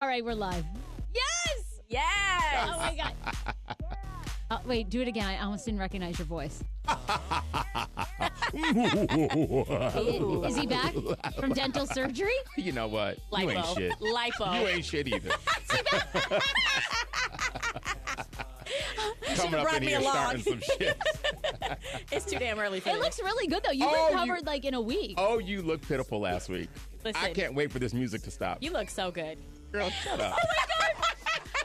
All right, we're live. Yes! Yes! Oh, my God. Wait, do it again. I almost didn't recognize your voice. Is he back from dental surgery? You know what? Lipo. You ain't shit. Lipo. You ain't shit either. Coming up in here starting some shit. It's too damn early for It this. looks really good, though. You recovered like in a week. Oh, you look pitiful last week. Listen, I can't wait for this music to stop. You look so good. Girl, shut up. Oh, my God.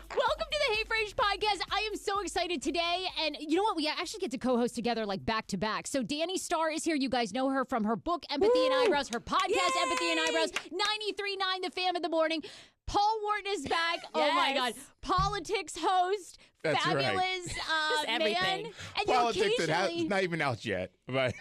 Welcome to the Hey Frase podcast. I am so excited today. And you know what? We actually get to co-host together like back to back. So Danni Starr is here. You guys know her from her book, Empathy and Eyebrows, her podcast, Yay! Empathy and Eyebrows, 93.9 The Fam in the Morning. Paul Wharton is back. Oh, my God. Politics host. That's fabulous right. man. Everything. And Politics you occasionally... it's not even out yet, but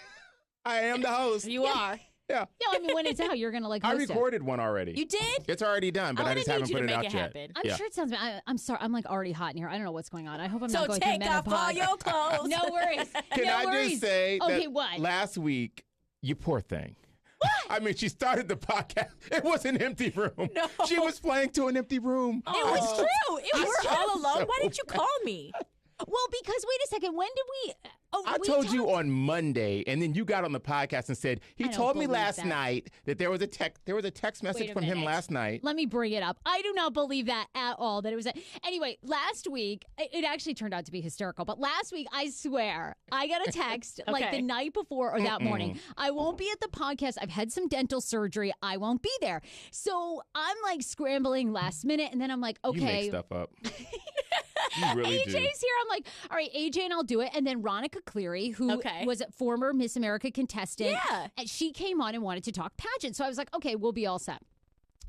I am the host. You are. Yeah. No, I mean, when it's out, you're going to like I host it. recorded one already. You did? It's already done, but I just haven't put it out yet. I'm sure it sounds bad. I'm sorry. I'm like already hot in here. I don't know what's going on. I hope I'm not So going through take menopause. off all your clothes. No worries. Can no I worries. just say okay, that what? last week, you poor thing. What? I mean, she started the podcast. It was an empty room. No. She was playing to an empty room. It was true. It was all alone. so Why didn't you call me? Well, because wait a second. When did we? Oh, I told you on Monday, and then you got on the podcast and said he don't told me believe last that. night that there was a text message Wait a from him minute. last night. Let me bring it up. I do not believe that at all. That it was anyway. Last week, it actually turned out to be hysterical. But last week, I swear, I got a text like the night before or that morning. I won't be at the podcast. I've had some dental surgery. I won't be there. So I'm like scrambling last minute, and then I'm like, okay. You make stuff up. You really AJ's do. here. I'm like, all right, AJ and I'll do it. And then Ronica Cleary, who was a former Miss America contestant, and she came on and wanted to talk pageant. So I was like, okay, we'll be all set.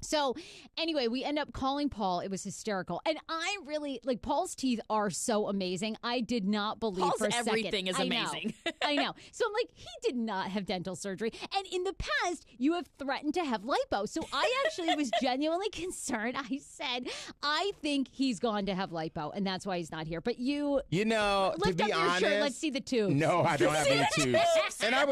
So anyway, we end up calling Paul. It was hysterical. And I really, like, Paul's teeth are so amazing. I did not believe Paul's for a second. everything is amazing. I know. So I'm like, he did not have dental surgery. And in the past, you have threatened to have lipo. So I actually was genuinely concerned. I said, I think he's gone to have lipo, and that's why he's not here. But you know, lift to up be your honest, shirt. Let's see the tubes. No, I don't have any tubes. And I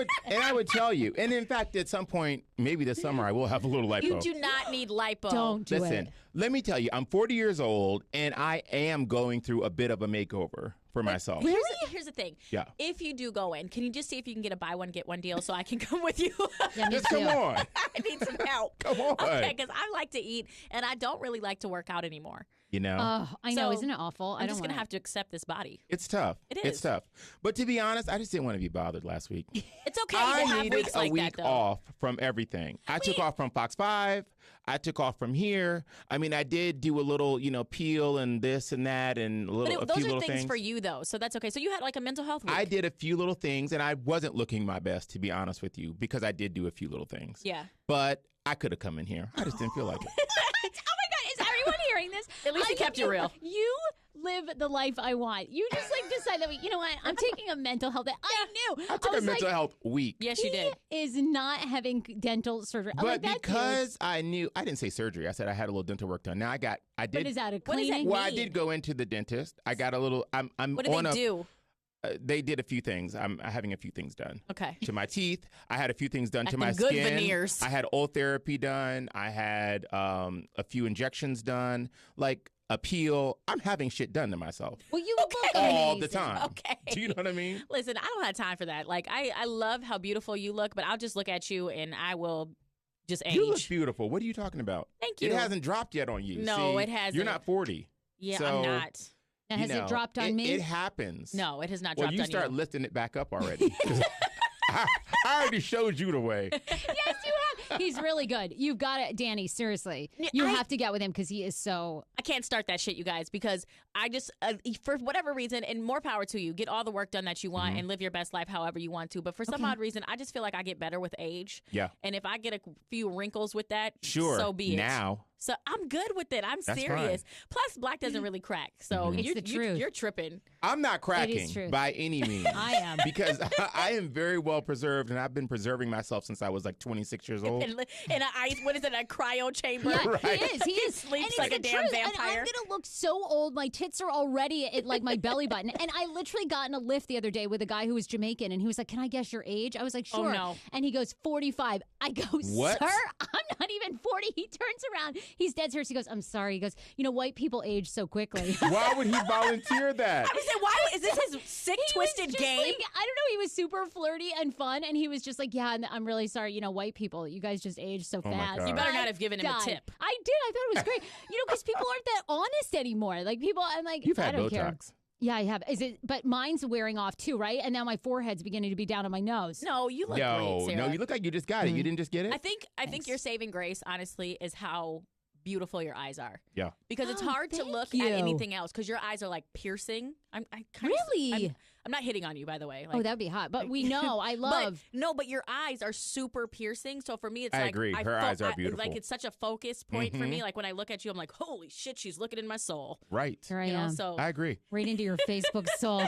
would tell you. And in fact, at some point, maybe this summer, I will have a little lipo. You do not need lipo. Don't do Listen, it. let me tell you, I'm 40 years old, and I am going through a bit of a makeover for myself. Here's the thing. Yeah. If you do go in, can you just see if you can get a buy one, get one deal so I can come with you? Yeah, me Just too. come on. I need some help. Come on. Okay, because I like to eat, and I don't really like to work out anymore. You know? Oh, I know. So, Isn't it awful? I'm just going to have to accept this body. It's tough. It is. It's tough. But to be honest, I just didn't want to be bothered last week. It's okay to I have needed weeks a like week that, though. off from everything. I took off from Fox 5. I took off from here. I mean, I did do a little, peel and this and that and a few Those little are things for you, though, so that's okay. So you had like a mental health week. I did a few little things, and I wasn't looking my best, to be honest with you, because I did do a few little things. Yeah. But I could have come in here. I just didn't feel like it. Oh my God, is everyone hearing this? At least he kept you real. You live the life I want. You just like decide that, you know what? I'm taking a mental health day. I knew. I took a was mental like, health week. Yes, you did. He is not having dental surgery. I'm But like, that because I knew, I didn't say surgery. I said I had a little dental work done. Now I did. But is that a What does that cleaning? Well, I mean? did go into the dentist. I got a little. I'm What did on they do? They did a few things. I'm having a few things done. Okay. To my teeth. I had a few things done to Got my them good skin. veneers. I had oral therapy done. I had a few injections done. Like a peel. I'm having shit done to myself. Well, you look All amazing. the time. Okay. Do you know what I mean? Listen, I don't have time for that. Like, I love how beautiful you look, but I'll just look at you and I will just age. You look beautiful. What are you talking about? Thank you. It hasn't dropped yet on you. No, See, it hasn't. You're not 40. Yeah, So, I'm not. Now, has it dropped on me? It happens. No, it has not Well, dropped you on start you. lifting it back up already. I already showed you the way. Yes, you have. He's really good. You've got it, Danni. Seriously, you have to get with him because he is so. I can't start that shit, you guys, because I just, for whatever reason, and more power to you, get all the work done that you want and live your best life however you want to. But for some odd reason, I just feel like I get better with age. Yeah. And if I get a few wrinkles with that, Sure. so be it. Now. So I'm good with it. I'm That's serious. Plus, black doesn't really crack. So It's the truth. you're tripping. I'm not It cracking is true. by any means. I am. Because I am very well preserved, and I've been preserving myself since I was like 26 years old. In a ice, what is it, a cryo chamber? Yeah, Right. he is. He is. Sleeps And it's like a the damn truth. vampire. And I'm gonna look so old. My tits are already at like my belly button. And I literally got in a lift the other day with a guy who was Jamaican, and he was like, "Can I guess your age?" I was like, "Sure." no. And he goes, 45. I go, What? "Sir, I'm not even 40." He turns around. He's dead serious. He goes, I'm sorry. He goes, white people age so quickly. Why would he volunteer that? I was saying, why is this his sick, twisted game? Like, I don't know. He was super flirty and fun, and he was just like, yeah, I'm really sorry. White people, you guys just age so fast. You better not have given him a tip. I did. I thought it was great. Because people aren't that honest anymore. Like people, I'm like, You've had I don't Botox. care. Yeah, I have. But mine's wearing off too, right? And now my forehead's beginning to be down on my nose. No, you look great, Sarah. No, you look like you just got it. You didn't just get it? I think your saving grace, honestly, is how beautiful your eyes are. Yeah. Because it's hard to look at anything else because your eyes are like piercing. I'm not hitting on you, by the way. Like, that would be hot. But we know, I love. But your eyes are super piercing. So for me, it's I agree. Her eyes are beautiful. Like it's such a focus point for me. Like when I look at you, I'm like, holy shit, she's looking in my soul. Right. Here I am. So I agree. Right into your Facebook soul.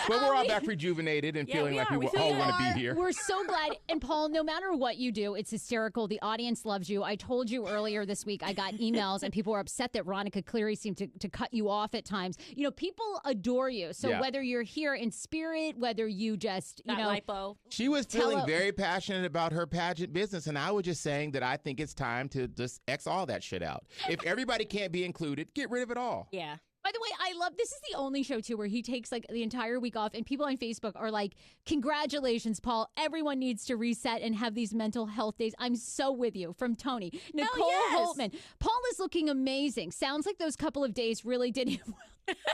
But we're all back rejuvenated and feeling like we all want to be here. We're so glad. And Paul, no matter what you do, it's hysterical. The audience loves you. I told you earlier this week, I got emails and people were upset that Veronica Cleary seemed to cut you off at times. People adore you. So whether you're here in spirit, whether you just, lipo. She was feeling very passionate about her pageant business. And I was just saying that I think it's time to just X all that shit out. If everybody can't be included, get rid of it all. Yeah. By the way, I love this is the only show too where he takes like the entire week off and people on Facebook are like, congratulations, Paul. Everyone needs to reset and have these mental health days. I'm so with you. From Tony. Nicole Holtman. Paul is looking amazing. Sounds like those couple of days really did him well.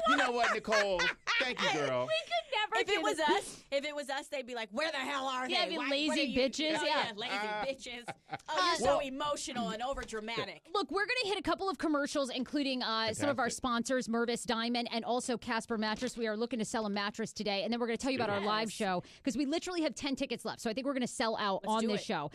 You know what, Nicole? Thank you, girl. We could never If it was us, they'd be like, where the hell are they? Yeah, lazy bitches. Lazy bitches. Oh, you're so emotional and over dramatic. Look, we're going to hit a couple of commercials, including some of our sponsors, Mervis Diamond and also Casper Mattress. We are looking to sell a mattress today, and then we're going to tell you about our live show because we literally have 10 tickets left. So I think we're going to sell out on this show.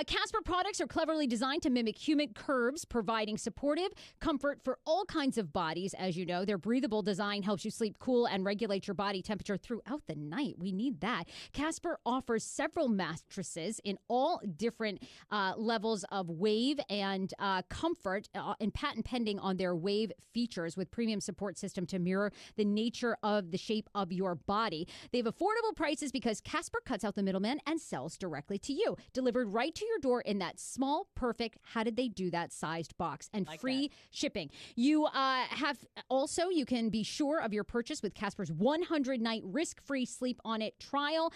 Casper products are cleverly designed to mimic human curves, providing supportive comfort for all kinds of bodies. As you know, their breathable design helps you sleep cool and regulate your body temperature throughout the night. We need that. Casper offers several mattresses in all different levels of wave and comfort and patent pending on their wave features with premium support system to mirror the nature of the shape of your body. They have affordable prices because Casper cuts out the middleman and sells directly to you. Delivered right to your door in that small, perfect, how did they do that sized box and free shipping. You you can be sure of your purchase with Casper's 100-night risk-free sleep on it trial.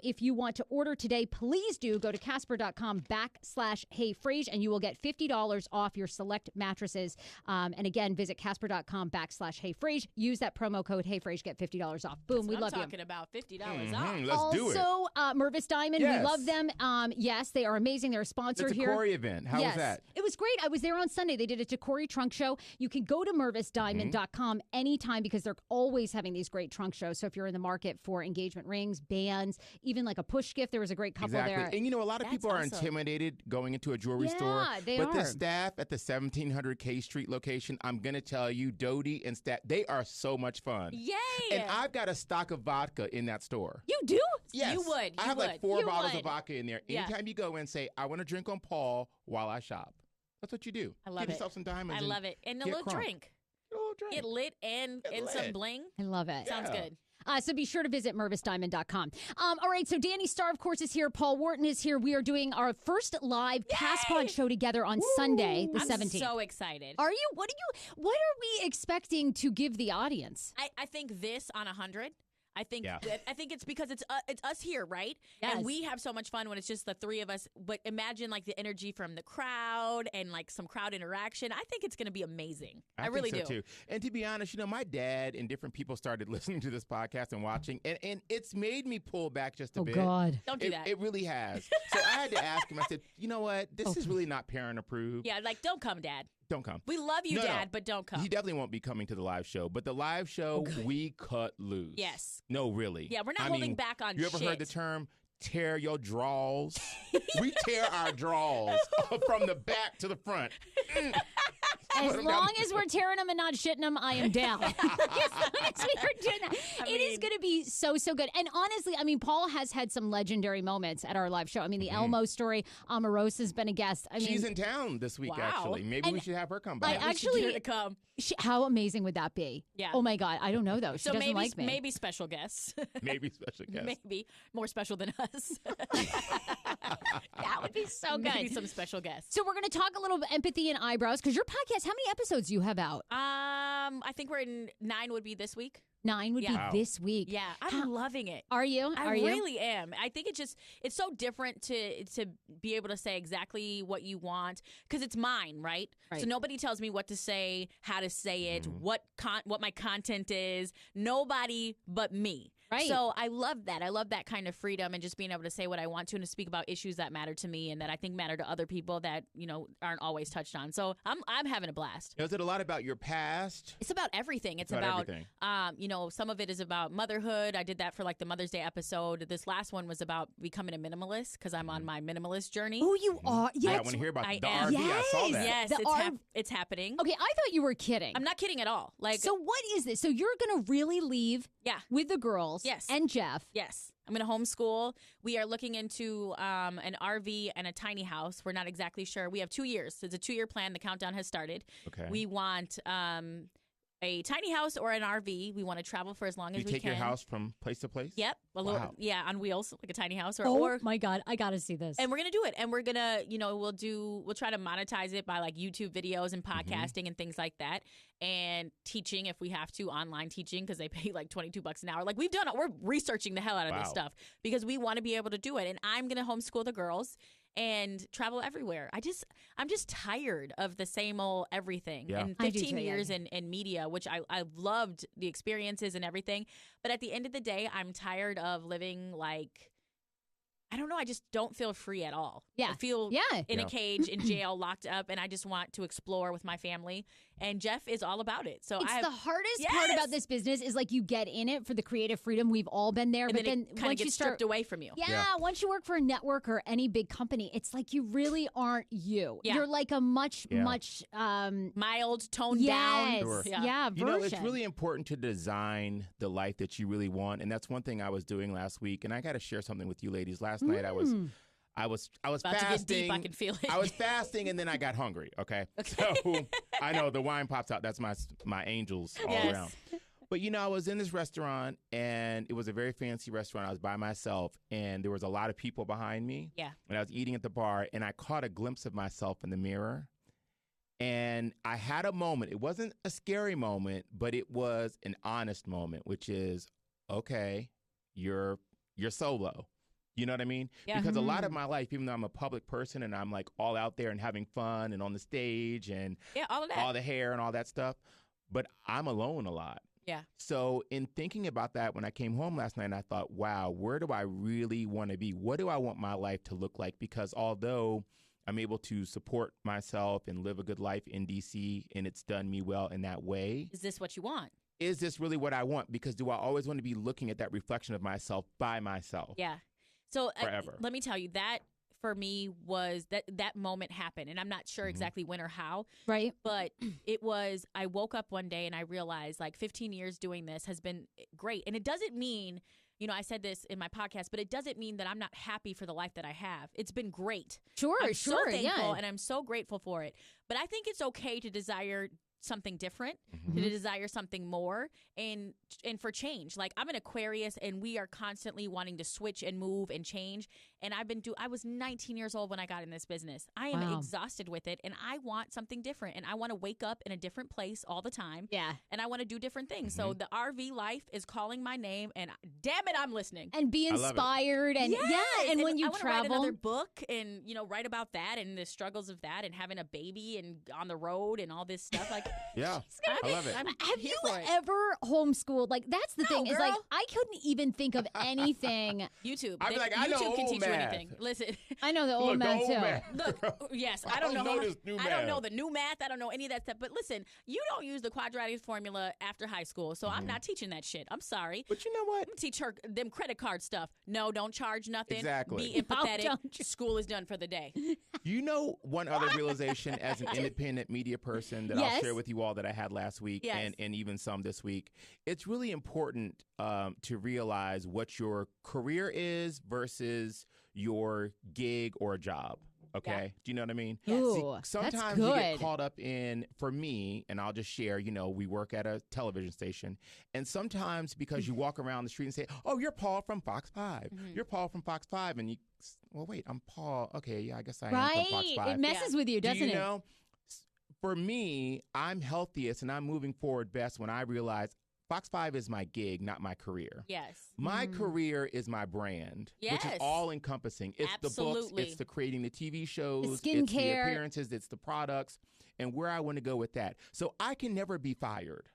If you want to order today, please do go to Casper.com/HeyFrase and you will get $50 off your select mattresses. And again, visit Casper.com/HeyFrase. Use that promo code HeyFrase, get $50 off. Boom, we love you. I'm talking about $50 off. Let's do it. Also, Mervis Diamond, we love them. Yes, they are amazing. They're a sponsor here. It's a Corey event. How was that? It was great. I was there on Sunday. They did a Corey trunk show. You can go to MervisDiamond.com anytime because they're always having these great trunk shows. So if you're in the market for engagement rings, bands, even like a push gift, there was a great couple there. And a lot of people are intimidated going into a jewelry store. But the staff at the 1700 K Street location, I'm going to tell you, Dodie and staff, they are so much fun. Yay! And I've got a stock of vodka in that store. You do? Yes. You would. I have like 4 bottles of vodka in there. Anytime you go and say, I want to drink on Paul while I shop. That's what you do. I love Get yourself some diamonds. I love it. And a little drink. Get lit and some bling. I love it. Sounds good. So be sure to visit MervisDiamond.com. All right, so Danni Starr, of course, is here. Paul Wharton is here. We are doing our first live CastPod show together on Sunday, the 17th. I'm so excited. Are you? What are we expecting to give the audience? I think this on 100. I think it's because it's us here, right? Yes. And we have so much fun when it's just the three of us. But imagine like the energy from the crowd and like some crowd interaction. I think it's going to be amazing. I really think so do. Too. And to be honest, my dad and different people started listening to this podcast and watching, and it's made me pull back just a bit. Oh God! Don't do that. It really has. So I had to ask him. I said, you know what? This is really not parent approved. Yeah, like don't come, Dad. Don't come. We love you, Dad, but don't come. He definitely won't be coming to the live show. But the live show, we cut loose. Yes. No, really. Yeah, we're not holding back on You ever shit. heard the term tear your draws? We tear our draws from the back to the front. And long as we're tearing them and not shitting them, I am down. As long as we are doing that. It is going to be so good. And honestly, I mean, Paul has had some legendary moments at our live show. I mean, the Elmo story, Omarosa's been a guest. I mean, she's in town this week, actually. Maybe we should have her come by. I actually, come. How amazing would that be? Yeah. Oh, my God. I don't know, though. She doesn't like me. Maybe special guests. Maybe special guests. Maybe more special than us. That would be so good. Maybe some special guests. So we're going to talk a little bit empathy and eyebrows because your podcast, how many episodes do you have out? I think we're in 9 would be this week. 9 would be this week. Yeah, I'm loving it. Are you? I really am. I think it's so different to be able to say exactly what you want because it's mine, right? So nobody tells me what to say, how to say it, what my content is. Nobody but me. Right. So I love that. I love that kind of freedom and just being able to say what I want to and to speak about issues that matter to me and that I think matter to other people that, aren't always touched on. So I'm having a blast. Is it a lot about your past? It's about everything. It's about everything. Some of it is about motherhood. I did that for like the Mother's Day episode. This last one was about becoming a minimalist because I'm on my minimalist journey. Oh, you are? Yes. Yeah, I want to hear about the RV. I saw that. Yes, it's happening. Okay, I thought you were kidding. I'm not kidding at all. So what is this? So you're going to really leave with the girls and Jeff? Yes. I'm going to homeschool. We are looking into an RV and a tiny house. We're not exactly sure. We have 2 years. So it's a 2-year plan. The countdown has started. Okay. We want a tiny house or an RV. We want to travel for as long as we can. You take your house from place to place? Yep. On wheels, like a tiny house. Or my God, I got to see this. And we're going to do it. And we're going to, we'll try to monetize it by like YouTube videos and podcasting and things like that. And teaching if we have to, online teaching, because they pay like $22 an hour. Like we're researching the hell out of this stuff because we want to be able to do it. And I'm going to homeschool the girls and travel everywhere. I'm just tired of the same old everything. Yeah. And 15 years in media, which I loved the experiences and everything. But at the end of the day, I'm tired of living like, I don't know. I just don't feel free at all. Yeah. I feel in a cage, in jail, locked up, and I just want to explore with my family. And Jeff is all about it. So the hardest part about this business is like you get in it for the creative freedom. We've all been there, and but then it once you start stripped away from you. Yeah, once you work for a network or any big company, it's like you really aren't you. Yeah. You're like a much mild, toned down. Sure. Yeah, version. It's really important to design the life that you really want, and that's one thing I was doing last week. And I got to share something with you ladies. Last night I was about fasting. To get deep, I can feel it. I was fasting and then I got hungry. Okay. So I know the wine pops out. That's my angels all around. But I was in this restaurant and it was a very fancy restaurant. I was by myself and there was a lot of people behind me. Yeah. And I was eating at the bar and I caught a glimpse of myself in the mirror. And I had a moment. It wasn't a scary moment, but it was an honest moment, which is, okay, you're solo. You know what I mean? Yeah. Because a lot of my life, even though I'm a public person and I'm like all out there and having fun and on the stage and all of that, all the hair and all that stuff, but I'm alone a lot. Yeah. So in thinking about that, when I came home last night, I thought, wow, where do I really want to be? What do I want my life to look like? Because although I'm able to support myself and live a good life in D.C. and it's done me well in that way. Is this what you want? Is this really what I want? Because do I always want to be looking at that reflection of myself by myself? Yeah. So forever. Let me tell you, that for me was that moment happened. And I'm not sure exactly when or how. Right. But it was, I woke up one day and I realized like 15 years doing this has been great. And it doesn't mean, I said this in my podcast, but it doesn't mean that I'm not happy for the life that I have. It's been great. Sure, I'm so thankful and I'm so grateful for it. But I think it's okay to desire something different, to desire something more, and for change. Like I'm an Aquarius, and we are constantly wanting to switch and move and change. And I was 19 years old when I got in this business. I am exhausted with it, and I want something different. And I want to wake up in a different place all the time. Yeah. And I want to do different things. So the RV life is calling my name, and damn it, I'm listening. And be inspired, and and when you travel, write another book, and write about that and the struggles of that, and having a baby and on the road and all this stuff. Like, yeah, I love it. Have you ever homeschooled? Like, that's the thing, is like I couldn't even think of anything. YouTube. I'd be like, I know, can teach man. math. anything. Listen, I know the old Look, math the old too. math. look, yes, I don't know. this new I don't know math. the new math. I don't know any of that stuff. But listen, you don't use the quadratic formula after high school, so I'm not teaching that shit. I'm sorry. But you know what? I'm gonna teach her them credit card stuff. No, don't charge nothing. Exactly. Be empathetic. don't you- School is done for the day. You know one other realization as an independent media person that I'll Yes. share with you all that I had last week Yes. and even some this week. It's really important to realize what your career is versus your gig or job. Okay. Yeah. Do you know what I mean? Yes. Ooh, See, sometimes that's you good. get caught up in, for me, and I'll just share, we work at a television station. And sometimes because you walk around the street and say, oh, you're Paul from Fox 5. You're Paul from Fox 5. And well, wait, I'm Paul. Okay, yeah, I guess I am from Fox Right? 5. It messes with you, doesn't Do you it? know? For me, I'm healthiest and I'm moving forward best when I realize Fox 5 is my gig, not my career. Yes. My career is my brand, which is Yes. all encompassing. It's the books, Absolutely. it's the creating the TV shows, it's the skincare. appearances, it's the products, and where I want to go with that. So I can never be fired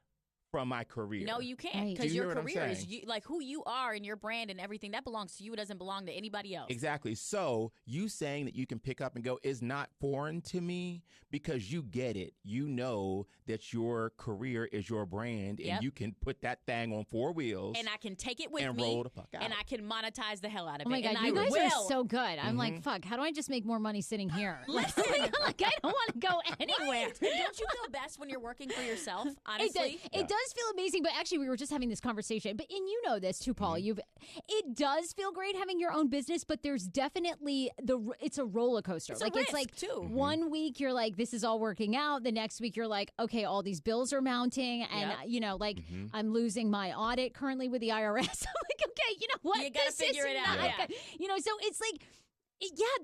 from my career. No, you can't, Right. because Do you your hear what I'm career is saying? like who you are and your brand and everything that belongs to you. It doesn't belong to anybody else. Exactly. So you saying that you can pick up and go is not foreign to me because you get it. You know that your career is your brand Yep. and you can put that thing on four wheels And I can take it with and me, roll the fuck out. and I can monetize the hell out of Oh my it. God, and you I guys will. are so good. I'm like, Mm-hmm. fuck, how do I just make more money sitting here? Listen. like I don't want to go anywhere. Right. Don't you feel best when you're working for yourself? Honestly, It does feel amazing, but actually, we were just having this conversation. But and you know this too, Paul. It does feel great having your own business, but there's definitely it's a roller coaster. It's a like risk, it's like too. one week you're like, this is all working out. The next week you're like, okay, all these bills are mounting, and Yep. I'm losing my audit currently with the IRS. I'm like, okay, you know what? You gotta This figure is it out, not yeah. good. So it's like.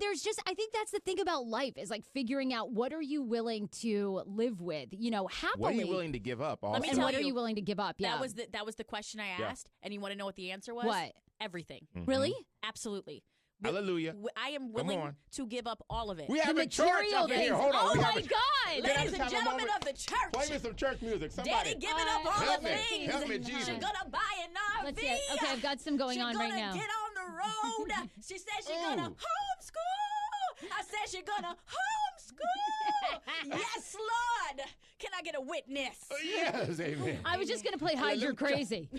There's just, I think that's the thing about life is like figuring out what are you willing to live with, happily. What are you willing to give up? Also? Let me and tell what are you, you willing to give up? Yeah. that was the question I Yeah. asked, and you want to know what the answer was? What? Everything. Really? Absolutely. Hallelujah. I am Come willing on. to give up all of it. We have The a church material up in here. things. Hold on. Oh We have my a- God. Can I Ladies just and have a gentlemen moment? of the church. Play me some church music. Somebody. Daddy giving up all Help the me. things. Help me, Jesus. She's gonna buy an RV. Let's see. Okay, I've got some going on right now. She's gonna get on the road. She said she's gonna homeschool. I said she's gonna homeschool. Yes, Lord. Can I get a witness? Yes, amen. I was just going to play Hide You're Crazy.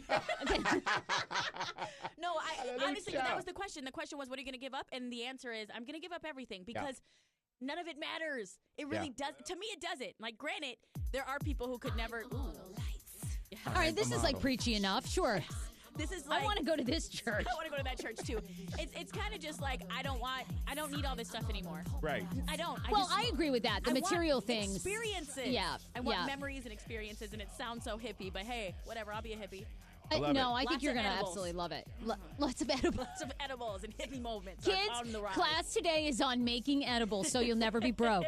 Okay. No, honestly, Hallelujah. that was the question. The question was, what are you going to give up? And the answer is, I'm going to give up everything because none of it matters. It really does. To me, it doesn't. Like, granted, there are people who could never. Ooh, lights. All right, this is like preachy enough. Sure. This is like. I want to go to this church. I want to go to that church too. It's kind of just like I don't need all this stuff anymore. Right. I don't. Well, I agree with that. The I material want things. experiences. Yeah, I want yeah. memories and experiences, and it sounds so hippie, but hey, whatever. I'll be a hippie. I love no, it. I think Lots you're of going to edibles. absolutely love it. Lots of edibles. Lots of edibles and hippie moments. Kids, are on the rise. class today is on making edibles, so you'll never be broke.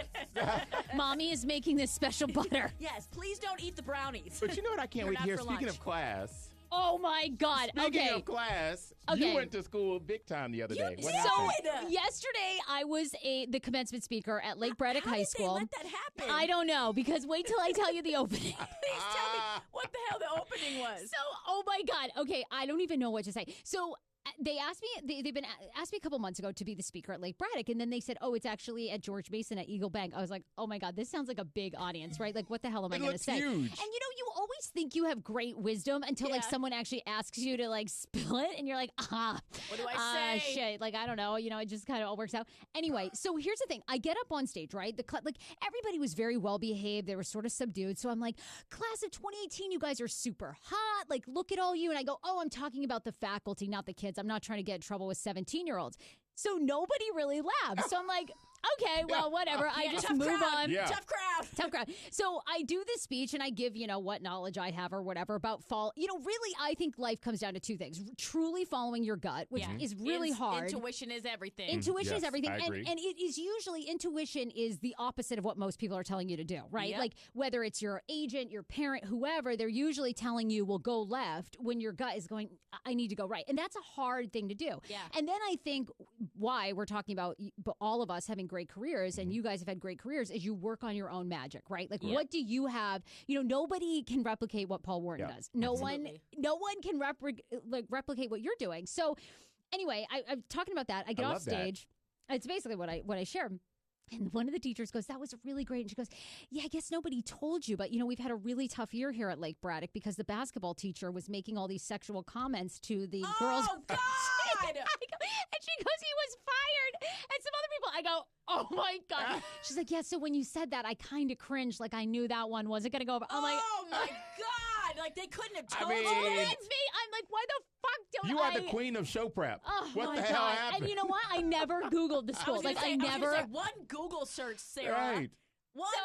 Mommy is making this special butter. Yes, please don't eat the brownies. But you know what I can't They're wait to not hear? for Speaking lunch. of class. Oh my God. Speaking Okay. of class, Okay. you went to school big time the other day. What did. happened? So- Yesterday, I was the commencement speaker at Lake Braddock How High did School. They let that happen? I don't know, because wait till I tell you the opening. Please tell me what the hell the opening was. So, oh my God. Okay, I don't even know what to say. So they asked me, they've been asked me a couple months ago to be the speaker at Lake Braddock, and then they said, oh, it's actually at George Mason at Eagle Bank. I was like, oh my God, this sounds like a big audience, right? Like, what the hell am I It going to looks say? huge. And you always think you have great wisdom until like Yeah. someone actually asks you to like spill it, and you're like, What do I say? shit. Like, I don't know. It just kind of all works out. Anyway, so here's the thing. I get up on stage, right? Like everybody was very well behaved. They were sort of subdued. So I'm like, class of 2018, you guys are super hot. Like, look at all you. And I go, oh, I'm talking about the faculty, not the kids. I'm not trying to get in trouble with 17-year-olds. So nobody really laughed. So I'm like, okay, well, whatever. I Yeah, just tough move crowd. on. Yeah. Tough crowd. Tough crowd. So I do this speech and I give, what knowledge I have or whatever about fall. Really, I think life comes down to two things. Truly following your gut, which Yeah. is really hard. Intuition is everything. Intuition is Yes, everything. I agree. And it is usually, intuition is the opposite of what most people are telling you to do, right? Yep. Like whether it's your agent, your parent, whoever, they're usually telling you, well, go left when your gut is going, I need to go right. And that's a hard thing to do. Yeah. And then I think why we're talking about all of us having great careers and you guys have had great careers is you work on your own magic, right? Like Yep. what do you have? Nobody can replicate what Paul Warren Yeah, does. No absolutely. one can replicate what you're doing. So Anyway, I'm talking about that. I get off stage. It's basically what I share. And one of the teachers goes, that was really great. And she goes, yeah, I guess nobody told you. But, we've had a really tough year here at Lake Braddock because the basketball teacher was making all these sexual comments to the girls. Oh, God! And she goes, he was fired. And some other people, I go, oh, my God. She's like, yeah, so when you said that, I kind of cringed. Like, I knew that one wasn't going to go over. I'm like, oh, my God. Like, they couldn't have told you. Oh, that's me. I'm like, why the fuck don't You are the queen of show prep. Oh, what the God. hell happened? And you know what? I never Googled the school. I never. One Google search, Sarah. Right.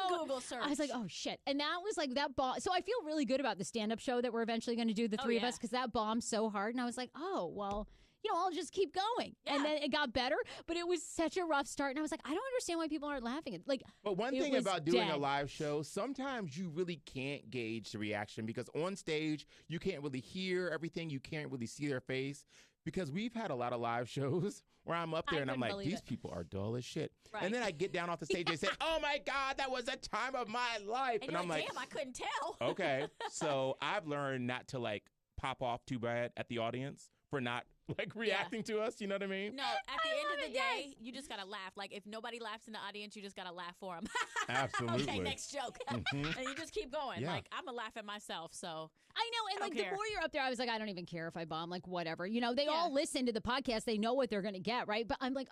Google search. I was like, oh, shit. And that was like that bomb. So I feel really good about the stand-up show that we're eventually going to do, the three of us, because that bombed so hard. And I was like, oh, well, I'll just keep going. Yeah. And then it got better, but it was such a rough start. And I was like, I don't understand why people aren't laughing. But one thing about doing a live show, sometimes you really can't gauge the reaction because on stage, you can't really hear everything. You can't really see their face because we've had a lot of live shows where I'm up there and I'm like, these people are dull as shit. Right. And then I get down off the stage and say, oh my God, that was a time of my life. And I'm like, damn, I couldn't tell. Okay. So I've learned not to pop off too bad at the audience for not reacting to us, you know what I mean? No, at the end of the day, you just gotta laugh. Like if nobody laughs in the audience, you just gotta laugh for them. Absolutely. Okay, next joke. And you just keep going. Yeah. Like I'm gonna laugh at myself. So I know, and the more you're up there, I was like, I don't even care if I bomb. Like whatever, they all listen to the podcast. They know what they're gonna get, right? But I'm like,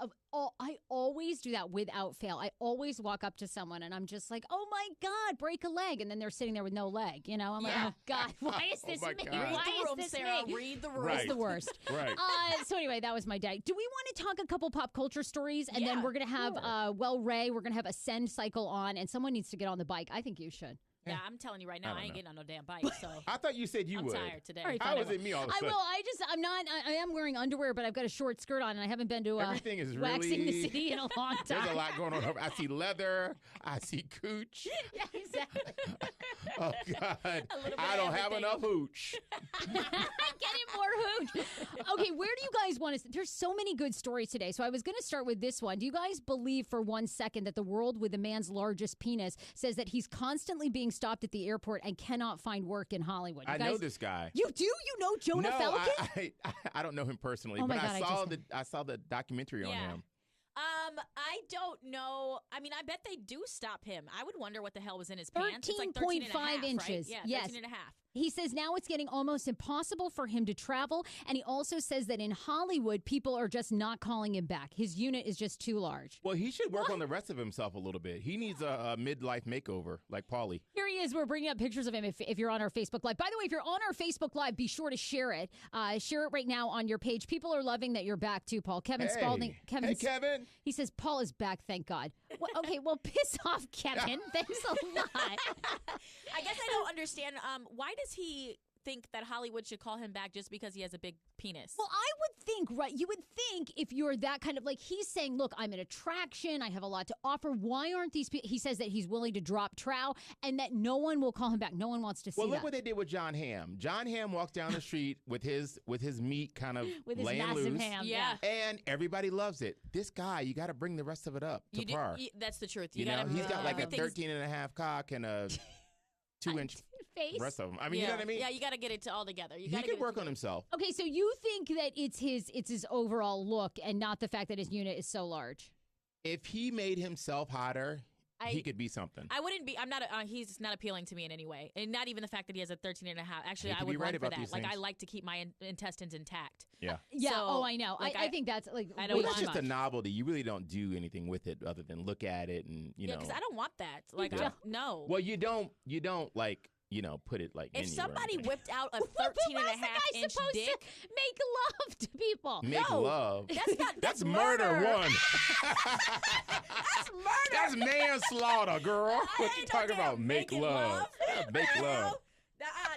I always do that without fail. I always walk up to someone and I'm just like, oh my God, break a leg, and then they're sitting there with no leg. I'm like, oh God, why is this me? Why is this Sarah, me? Read the room. Right. It's the worst. Right. So anyway, that was my day. Do we want to talk a couple pop culture stories? And then we're going to have, Ray, we're going to have Ascend Cycle on, and someone needs to get on the bike. I think you should. Yeah, I'm telling you right now, I ain't getting on no damn bike. So I thought you said you would. I'm tired today. How is it me all of a sudden? I will. I'm not. I am wearing underwear, but I've got a short skirt on, and I haven't been to everything is waxing the city in a long time. There's a lot going on. I see leather. I see cooch. Yeah, exactly. Oh God, I don't have enough hooch. Getting more hooch. Okay, where do you guys want to? There's so many good stories today, so I was going to start with this one. Do you guys believe for 1 second that the world with the man's largest penis says that he's constantly being stopped at the airport and cannot find work in Hollywood? I know this guy. You do? You know Jonah Felkin? I don't know him personally, oh but God, I saw the documentary on him. I don't know. I mean, I bet they do stop him. I would wonder what the hell was in his pants. 13.5 inches. Right? Yeah, yes. 13 and a half. He says now it's getting almost impossible for him to travel. And he also says that in Hollywood, people are just not calling him back. His unit is just too large. Well, he should work on the rest of himself a little bit. He needs a midlife makeover like Paulie. Here he is. We're bringing up pictures of him if you're on our Facebook Live. By the way, if you're on our Facebook Live, be sure to share it. Share it right now on your page. People are loving that you're back too, Paul. Kevin Spalding. Hey, Kevin. He says, Paul is back, thank God. Well, okay, well, piss off, Kevin. Thanks a lot. I guess I don't understand. Why does he think that Hollywood should call him back just because he has a big penis? Well, I would think, right? You would think if you're that kind of he's saying, look, I'm an attraction. I have a lot to offer. Why aren't these people? He says that he's willing to drop trow and that no one will call him back. No one wants to see that. Well, look what they did with John Hamm. John Hamm walks down the street with his meat kind of with his laying massive loose. ham. Yeah. And everybody loves it. This guy, you got to bring the rest of it up to par. That's the truth. You know, he's got like a 13 and a half cock and a 2-inch face. Rest of them. I mean, you know what I mean? Yeah, you got to get it all together. He can work on himself. Okay, so you think that it's his overall look and not the fact that his unit is so large? If he made himself hotter, he could be something. I wouldn't be. I'm not. He's not appealing to me in any way, and not even the fact that he has a 13 and a half. Actually, I would run for that. Like I like to keep my intestines intact. Yeah. Yeah. So, I know. I think that's I don't that's want just a novelty. You really don't do anything with it other than look at it and you know. Because I don't want that. Like no. Well, you don't like. Put it like if somebody whipped out a 13 and a half inch dick, to make love to people. Make love. That's not. That's murder. One. That's murder. That's manslaughter, girl. What you talking about? Make love. Make love.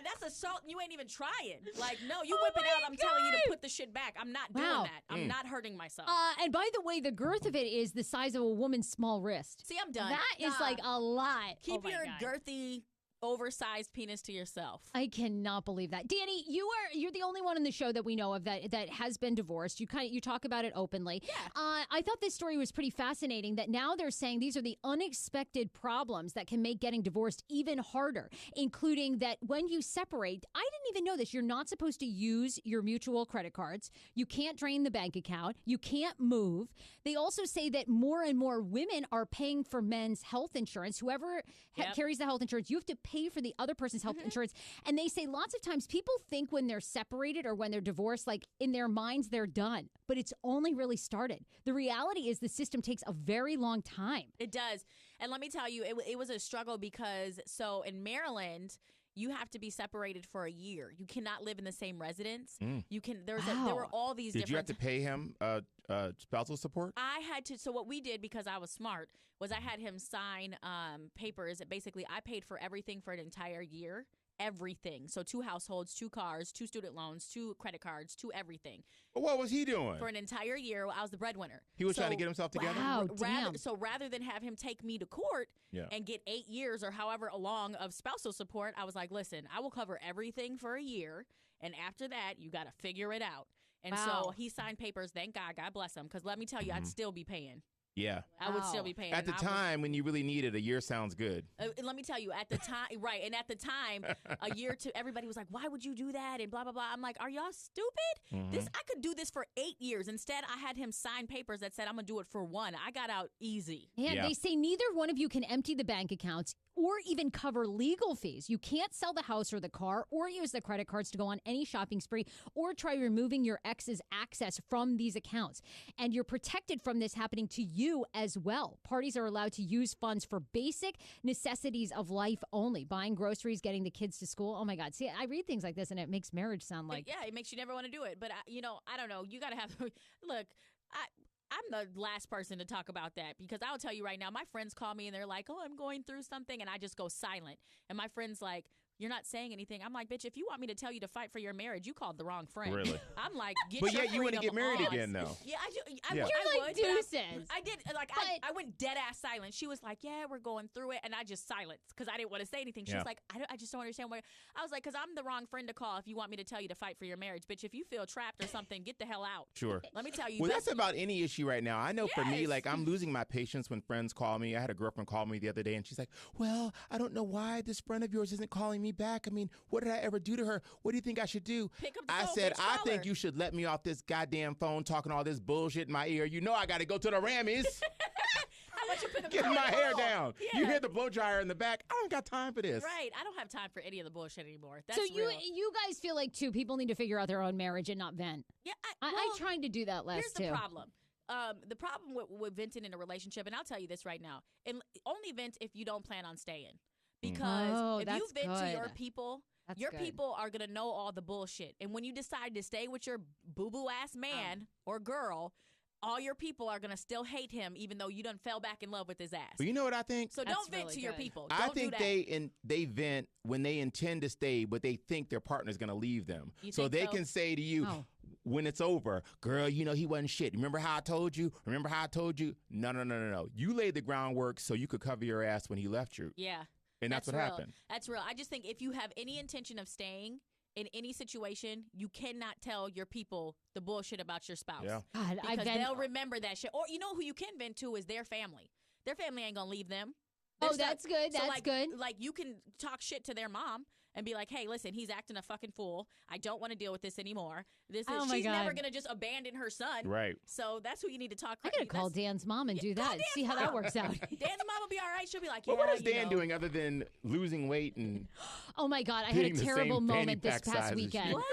That's assault. You ain't even trying. Like, no, you whip it out. I'm telling you to put the shit back. I'm not doing that. I'm not hurting myself. And by the way, the girth of it is the size of a woman's small wrist. See, I'm done. That is like a lot. Keep your girthy, oversized penis to yourself. I cannot believe that. Danni, you're the only one on the show that we know of that has been divorced. You talk about it openly. Yeah. I thought this story was pretty fascinating that now they're saying these are the unexpected problems that can make getting divorced even harder, including that when you separate, I didn't even know this. You're not supposed to use your mutual credit cards. You can't drain the bank account. You can't move. They also say that more and more women are paying for men's health insurance. Whoever carries the health insurance, you have to pay for the other person's health insurance. And they say lots of times people think when they're separated or when they're divorced, like in their minds, they're done. But it's only really started. The reality is the system takes a very long time. It does. And let me tell you, it was a struggle because so in Maryland, you have to be separated for a year. You cannot live in the same residence. You can. There were all these. Did you have to pay him spousal support? I had to. So what we did, because I was smart, was I had him sign papers. Basically, I paid for everything for an entire year. Everything. So 2 households, 2 cars, 2 student loans, 2 credit cards, 2 everything. But what was he doing? For an entire year, I was the breadwinner. He was trying to get himself together? Wow, damn. Rather than have him take me to court and get 8 years or however long of spousal support, I was like, listen, I will cover everything for a year. And after that, you got to figure it out. And so he signed papers. Thank God. God bless him. Because let me tell you, I'd still be paying. Yeah. I would still be paying. At the time when you really need it, a year sounds good. Let me tell you, at the time, right, and at the time, a year to everybody was like, why would you do that? And blah, blah, blah. I'm like, are y'all stupid? I could do this for 8 years. Instead, I had him sign papers that said I'm going to do it for 1. I got out easy. Yeah, they say neither one of you can empty the bank accounts or even cover legal fees. You can't sell the house or the car or use the credit cards to go on any shopping spree or try removing your ex's access from these accounts. And you're protected from this happening to you as well. Parties are allowed to use funds for basic necessities of life only. Buying groceries, getting the kids to school. Oh, my God. See, I read things like this, and it makes marriage sound like... Yeah, it makes you never want to do it. But, I don't know. You got to have... Look, I'm the last person to talk about that because I'll tell you right now, my friends call me and they're like, oh, I'm going through something. And I just go silent. And my friend's like, you're not saying anything. I'm like, bitch, if you want me to tell you to fight for your marriage, you called the wrong friend. Really? I'm like, get but your yet you want to get married on. again, though. Yeah, I do. I You're would, like deuces. I did. Like, I went dead ass silent. She was like, yeah, we're going through it. And I just silenced because I didn't want to say anything. She was like, I just don't understand why. I was like, because I'm the wrong friend to call if you want me to tell you to fight for your marriage. Bitch, if you feel trapped or something, get the hell out. Sure. Let me tell you. Well, that's about any issue right now. I know for me, like, I'm losing my patience when friends call me. I had a girlfriend call me the other day, and she's like, well, I don't know why this friend of yours isn't calling me back. I mean, what did I ever do to her? What do you think I should do? Pick up the I phone, said, bitch, I call think her. you should let me off this goddamn phone talking all this bullshit in my ear. You know I got to go to the Rammies. How about you pick up the Get phone my and hair call? down. Yeah. You hear the blow dryer in the back. I don't got time for this. Right. I don't have time for any of the bullshit anymore. That's So real. you guys feel like, too, people need to figure out their own marriage and not vent. Yeah. I tried to do that last, Here's too. the problem. The problem with venting in a relationship, and I'll tell you this right now, and only vent if you don't plan on staying. Because if you vent to your people, people are going to know all the bullshit. And when you decide to stay with your boo-boo ass man or girl, all your people are going to still hate him even though you done fell back in love with his ass. But you know what I think? So don't vent to your people. I Don't think do that. they vent when they intend to stay, but they think their partner's going to leave them. So think they so? can say to you, when it's over, girl, you know he wasn't shit. Remember how I told you? Remember how I told you? No. You laid the groundwork so you could cover your ass when he left you. Yeah. And that's what real. happened. That's real. I just think if you have any intention of staying in any situation, you cannot tell your people the bullshit about your spouse. Yeah. God, Because they'll remember that shit. Or you know who you can vent to is their family. Their family ain't going to leave them. That's good. That's good. Like, you can talk shit to their mom and be like, hey, listen, he's acting a fucking fool. I don't want to deal with this anymore. She's never going to just abandon her son. Right. So that's who you need to talk to. I'm going to call Dan's mom and do that. See how that works out. Dan's mom will be all right. She'll be like, Well, what is Dan doing other than losing weight and Oh, my God. I had a hitting the terrible same fanny moment this pack size past as weekend. you? What?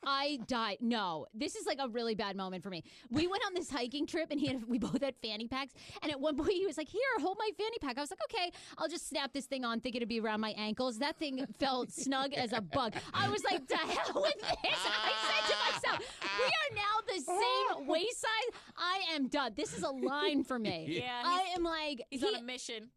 I died. No, this is like a really bad moment for me. We went on this hiking trip and we both had fanny packs. And at one point he was like, here, hold my fanny pack. I was like, okay, I'll just snap this thing on, think it'd be around my ankles. That thing felt snug as a bug. I was like, to hell with this. I said to myself, we are now the same waist size. I am done. This is a line for me. Yeah, I am like. He's on a mission.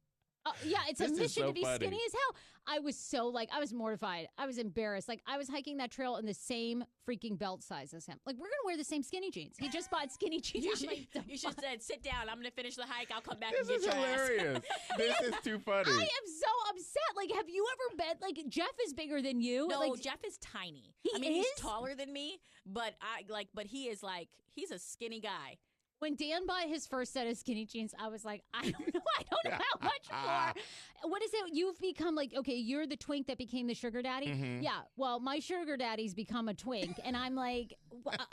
Yeah, it's This a is mission so to be funny. skinny as hell. I was mortified. I was embarrassed. Like, I was hiking that trail in the same freaking belt size as him. Like, we're going to wear the same skinny jeans. He just bought skinny jeans. You I'm like, should have said, sit down. I'm going to finish the hike. I'll come back This and is get your ass. hilarious. This is too funny. I am so upset. Like, have you ever been, like, Jeff is bigger than you? No, like, Jeff is tiny. He I mean, he's is? taller than me, but he is like, he's a skinny guy. When Dan bought his first set of skinny jeans, I was like, I don't know how much more. What is it? You've become like, okay, you're the twink that became the sugar daddy? Mm-hmm. Yeah. Well, my sugar daddy's become a twink. And I'm like,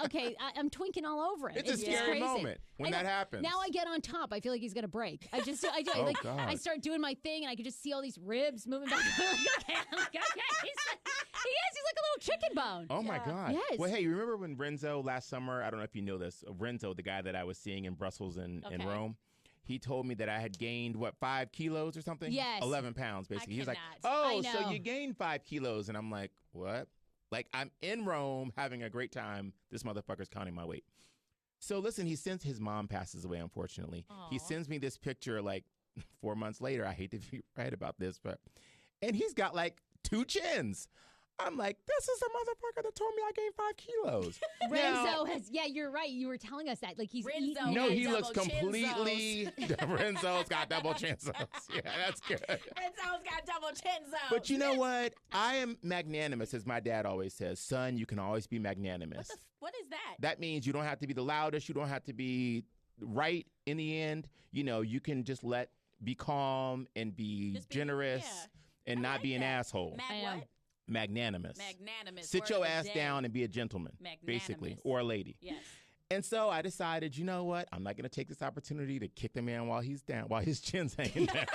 okay, I'm twinking all over it. It's a scary crazy. moment when that happens. Now I get on top. I feel like he's going to break. I do. Oh, like, God. I start doing my thing, and I can just see all these ribs moving back. Okay. He's like a little chicken bone. Oh, my God. Yes. Well, hey, you remember when Renzo last summer, I don't know if you know this, Renzo, the guy that I was seeing in Brussels and in Rome, he told me that I had gained, 5 kilos or something? Yes. 11 pounds, basically. He was like, I so know. you gained 5 kilos. And I'm like, what? Like, I'm in Rome having a great time. This motherfucker's counting my weight. So listen, his mom passes away, unfortunately. Aww. He sends me this picture like 4 months later. I hate to be right about this, and he's got like 2 chins. I'm like, this is the motherfucker that told me I gained 5 kilos. Renzo has, you're right. You were telling us that. Like, he's Renzo eating. No, has he looks double completely. Renzo's got double chinzos. Yeah, that's good. Renzo's got double chinzos. But you know what? I am magnanimous, as my dad always says. Son, you can always be magnanimous. What is that? That means you don't have to be the loudest. You don't have to be right in the end. You know, you can just be calm and be generous and not be an asshole. What? Magnanimous. Magnanimous. Sit your ass down and be a gentleman, basically, or a lady. Yes. And so I decided, you know what? I'm not going to take this opportunity to kick the man while he's down, while his chin's hanging down.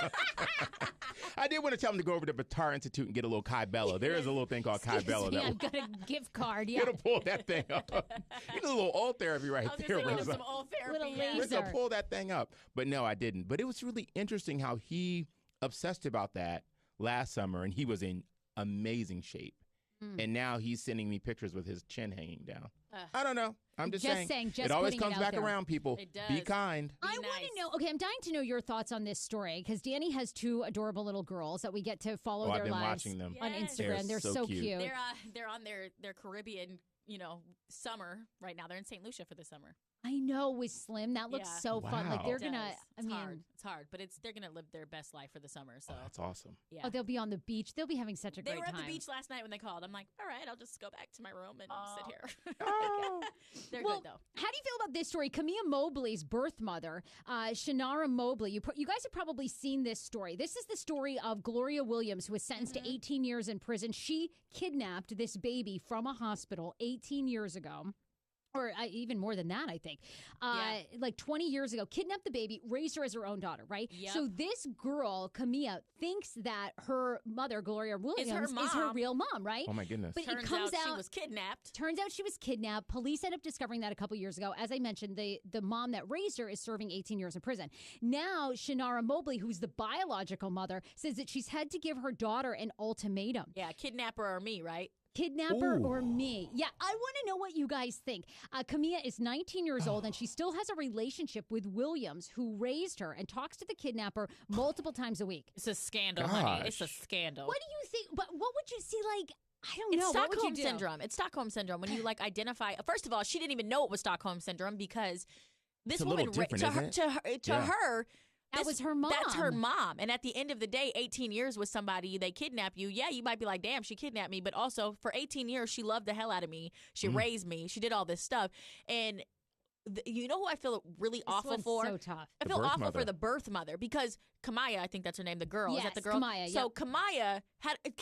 I did want to tell him to go over to the Guitar Institute and get a little Kai Bello. There is a little thing called Kai Bello. I've got a gift card. Yeah. It'll pull that thing up. You need a little oil therapy right there. Some old therapy. Little yeah. laser. Rizzo, pull that thing up. But no, I didn't. But it was really interesting how he obsessed about that last summer, and he was in amazing shape. And now he's sending me pictures with his chin hanging down. I don't know. I'm just saying. Just it always putting comes it out back there. around, people. It does. Be kind. I want to know. Okay, I'm dying to know your thoughts on this story because Danny has 2 adorable little girls that we get to follow their I've been lives watching them on Yes. Instagram. They're so cute. They're on their Caribbean, summer right now. They're in St. Lucia for the summer. I know with Slim. That looks so fun. Like Wow. they're It gonna. does. It's hard, but they're gonna live their best life for the summer. So That's awesome. yeah. Oh, they'll be on the beach. They'll be having such a They great were time. at the beach last night when they called. I'm like, all right, I'll just go back to my room and sit here. Oh. They're Well, good though. how do you feel about this story? Camilla Mobley's birth mother, Shannara Mobley. You guys have probably seen this story. This is the story of Gloria Williams, who was sentenced to 18 years in prison. She kidnapped this baby from a hospital 18 years ago. Or even more than that, I think. Like 20 years ago, kidnapped the baby, raised her as her own daughter, right? Yep. So this girl, Camilla, thinks that her mother, Gloria Williams, is her mom. real mom, right? Oh, my goodness. But Turns it comes out she was kidnapped. Turns out she was kidnapped. Police ended up discovering that a couple years ago. As I mentioned, the mom that raised her is serving 18 years in prison. Now, Shannara Mobley, who's the biological mother, says that she's had to give her daughter an ultimatum. Yeah, kidnapper or me, right? Kidnapper Ooh. or me? Yeah, I want to know what you guys think. Camilla is 19 years old, and she still has a relationship with Williams, who raised her and talks to the kidnapper multiple times a week. It's a scandal, honey. It's a Gosh. scandal. What do you think? But what would you see like? I don't It's know. What would Stockholm you do? syndrome. It's Stockholm syndrome when you identify. First of all, she didn't even know it was Stockholm syndrome because this It's a little woman different, isn't it? to her. That was her mom. That's her mom. And at the end of the day, 18 years with somebody, they kidnap you. Yeah, you might be like, damn, she kidnapped me. But also, for 18 years, she loved the hell out of me. She raised me. She did all this stuff. And you know who I feel really awful for? So tough. I feel awful for the birth mother because Kamaya, I think that's her name, the girl. Yes, Is that the girl? Kamaya, So Kamaya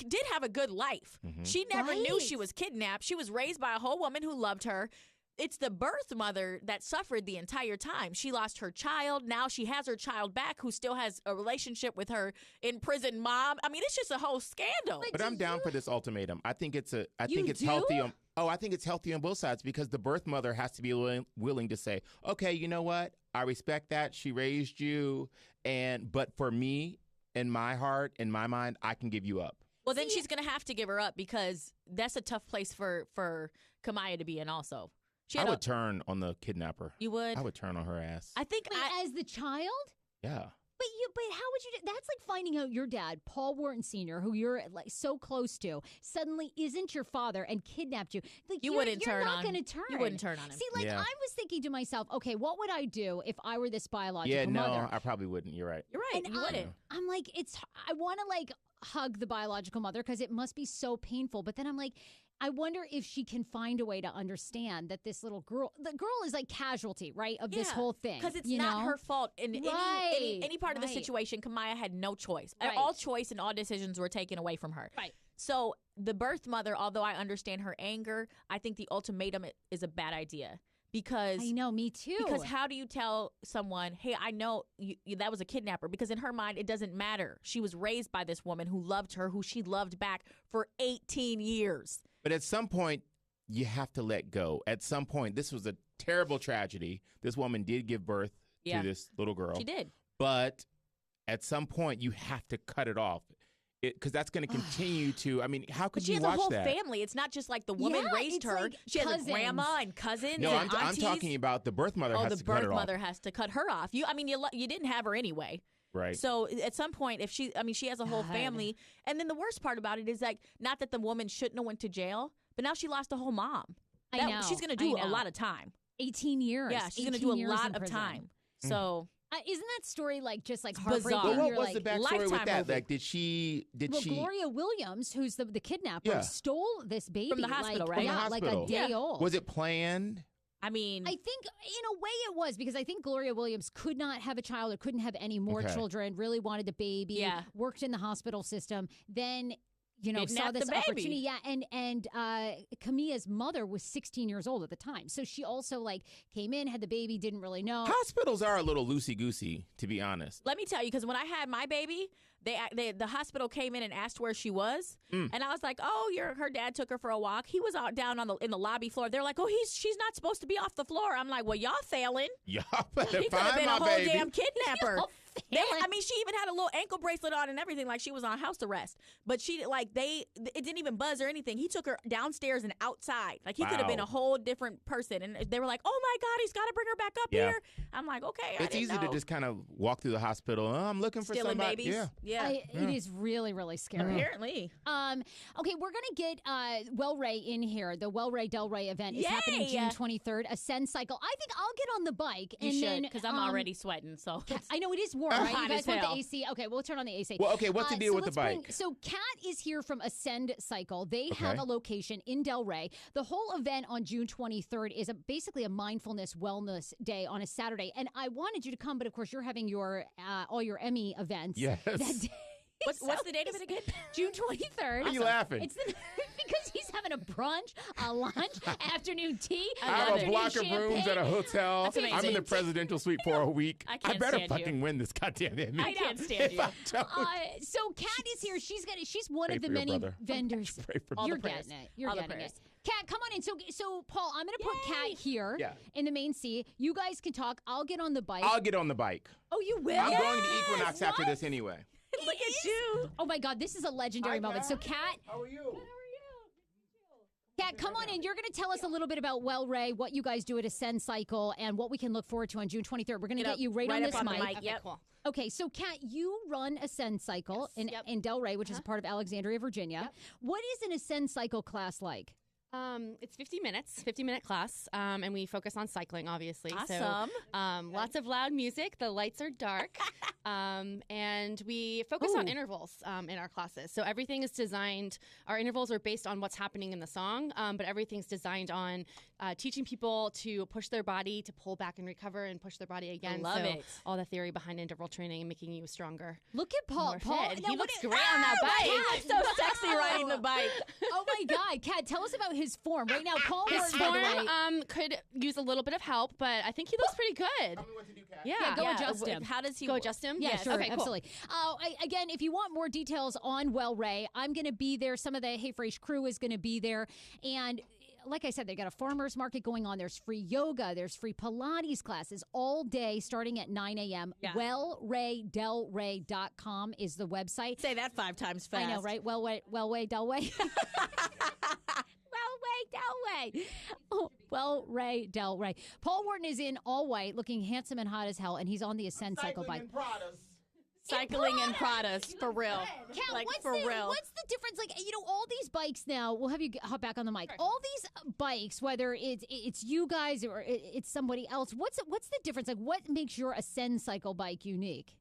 did have a good life. She never knew she Right. was kidnapped. She was raised by a whole woman who loved her. It's the birth mother that suffered the entire time. She lost her child. Now she has her child back who still has a relationship with her in prison mom. I mean, it's just a whole scandal. But I'm down for this ultimatum. I think it's You healthy. do? I think it's healthy on both sides because the birth mother has to be willing to say, okay, you know what? I respect that. She raised you. But for me, in my heart, in my mind, I can give you up. Well, then she's going to have to give her up because that's a tough place for Kamaya to be in also. I would turn on the kidnapper. You would? I would turn on her ass. I think As the child? Yeah. But how would you do that's like finding out your dad, Paul Wharton Sr., who you're like so close to, suddenly isn't your father and kidnapped you. Like You wouldn't turn you're on- not going to turn. you wouldn't turn on him. See, like Yeah. I was thinking to myself, okay, what would I do if I were this biological Yeah, no, mother? I probably wouldn't. You're right. You're right. And You wouldn't. I'm like, I want to like hug the biological mother because it must be so painful. But then I'm like, I wonder if she can find a way to understand that this little girl, the girl is like casualty, right, of this whole thing. Because it's not her fault. In any part of the situation, Kamaya had no choice. Right. All choice and all decisions were taken away from her. Right. So the birth mother, although I understand her anger, I think the ultimatum is a bad idea. Because I know, me too. Because how do you tell someone, hey, I know that was a kidnapper? Because in her mind, it doesn't matter. She was raised by this woman who loved her, who she loved back for 18 years. But at some point, you have to let go. At some point, this was a terrible tragedy. This woman did give birth to this little girl. She did. But at some point, you have to cut it off. Because that's going to continue to. I mean, how could you watch that? She has a whole family. It's not just like the woman raised her. Like she has a grandma and cousins. No, and I'm talking about the birth mother. The birth mother has to cut her off. You didn't have her anyway. Right. So at some point, if she has a whole family, and then the worst part about it is like, not that the woman shouldn't have went to jail, but now she lost a whole mom. I know. She's going to do a lot of time. 18 years. Yeah, she's going to do a lot of time. So. Isn't that story just heartbreaking? Well, what was the backstory with that? Like, did she? Gloria Williams, who's the kidnapper, stole this baby from the hospital, right? Yeah, like a day old. Was it planned? I think in a way it was, because I think Gloria Williams could not have a child or couldn't have any more children, really wanted a baby, worked in the hospital system, then saw this opportunity. Yeah, and Kamia's mother was 16 years old at the time. So she also came in, had the baby, didn't really know. Hospitals are a little loosey-goosey, to be honest. Let me tell you, because when I had my baby, the hospital came in and asked where she was. And I was like, oh, her dad took her for a walk. He was out down in the lobby floor. They're like, oh, she's not supposed to be off the floor. I'm like, well, y'all failing. Y'all better He could have been find a my whole baby. damn kidnapper. She even had a little ankle bracelet on and everything, like she was on house arrest. But it didn't even buzz or anything. He took her downstairs and outside. Like, he could have been a whole different person. And they were like, oh my God, he's got to bring her back up here. I'm like, okay, it's easy to just kind of walk through the hospital. Oh, I'm looking for stealing somebody. babies. Yeah. It is really, really scary. Apparently. Okay, we're going to get Well Ray in here. The Well Ray Del Rey event is happening June 23rd. Ascend Cycle. I think I'll get on the bike. You should, because I'm already sweating. So I know it is warm, right? You guys want hell. the AC? Okay, we'll turn on the AC. Well, okay, what's the deal with the bike? So Kat is here from Ascend Cycle. They have a location in Del Rey. The whole event on June 23rd is basically a mindfulness wellness day on a Saturday. And I wanted you to come, but of course you're having your all your Emmy events. Yes. That day. What's the date of it again? June 23rd. Why are you laughing? It's because he's having a brunch, a lunch, afternoon tea. I have a block of rooms at a hotel. That's amazing. I'm in the presidential suite for a week. I better stand fucking win this goddamn Emmy. I can't stand you. So Kat is here. She's one Pray of the for your many brother. vendors. Pray for me. You're getting it. You're getting it. Kat, come on in. So Paul, I'm going to put Kat here in the main seat. You guys can talk. I'll get on the bike. I'll get on the bike. Oh, you will? I'm going to Equinox after this anyway. Look at you. Oh, my God. This is a legendary moment. So, Kat. How are you? Kat, come on in. You're going to tell us a little bit about Well Ray, what you guys do at Ascend Cycle, and what we can look forward to on June 23rd. We're going to get you right on this mic. Okay, cool. Okay, so Kat, you run Ascend Cycle in Del Rey, which is a part of Alexandria, Virginia. Yep. What is an Ascend Cycle class like? It's 50-minute class, and we focus on cycling, obviously. Awesome. So, lots of loud music. The lights are dark, and we focus on intervals in our classes. So everything is designed. Our intervals are based on what's happening in the song, but everything's designed on teaching people to push their body, to pull back and recover, and push their body again. I love it. All the theory behind interval training and making you stronger. Look at Paul. Paul, he looks great on that bike. He's so sexy riding the bike. Oh my God, Kat, tell us about his form right now. Paul, his form could use a little bit of help, but I think he looks pretty good. Tell me what to do, Kat. Yeah, go adjust him. How does he go adjust him? Yeah, sure, okay, cool. absolutely. Again, if you want more details on Well Ray, I'm going to be there. Some of the Hey Frase crew is going to be there, and like I said, they got a farmer's market going on. There's free yoga. There's free Pilates classes all day starting at 9 a.m. Yeah. WellRayDelRey.com is the website. Say that 5 times fast. I know, right? Wellway Delway. Well, Ray Del Rey. Paul Wharton is in all white, looking handsome and hot as hell, and he's on the Ascend Cycle bike. Cycling in Pradas, for real. Kat, Like, what's for real. What's the difference? Like, all these bikes now, we'll have you hop back on the mic. All these bikes, whether it's you guys or it's somebody else, what's the difference? Like, what makes your Ascend Cycle bike unique?